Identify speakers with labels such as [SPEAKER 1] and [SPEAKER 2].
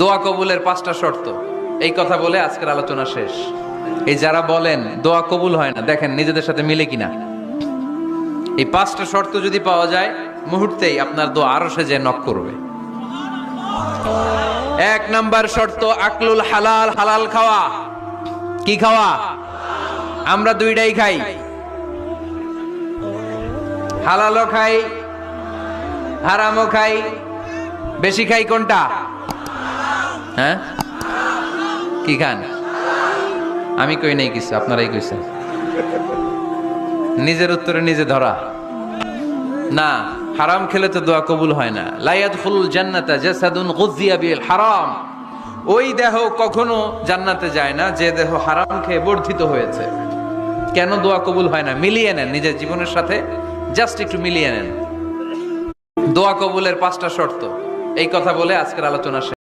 [SPEAKER 1] দোয়া কবুলের 5টা শর্ত, এই কথা বলে আজকের আলোচনা শেষ। এই যারা বলেন দোয়া কবুল হয় না, দেখেন নিজেদের সাথে মিলে কিনা। এই 5টা শর্ত যদি পাওয়া যায়, মুহূর্তেই আপনার দোয়া আরশে যে নক করবে। 1 নাম্বার শর্ত আকলুল হালাল, হালাল খাওয়া। কি খাওয়া? আমরা দুইটাই খাই, হালালও খাই হারামও খাই। বেশি খাই কোনটা? হ্যাঁ, কি খান? আমি কই নাই কিছু, আপনারাই কইছেন। নিজের উত্তরে নিজে ধরা না। হারাম খেলে তো দোয়া কবুল হয় না। লা ইয়াদখুলুল জান্নাতা জাসাদুন গুযিয়া বিল হারাম। ওই দেহ কখনো জান্নাতে যায় না যে দেহ হারাম খেয়ে বর্ধিত হয়েছে। কেন দোয়া কবুল হয় না? মিলিয়ে নেন নিজের জীবনের সাথে, জাস্ট একটু মিলিয়ে নেন। দোয়া কবুলের 5টা শর্ত, এই কথা বলে আজকের আলোচনা শেষ।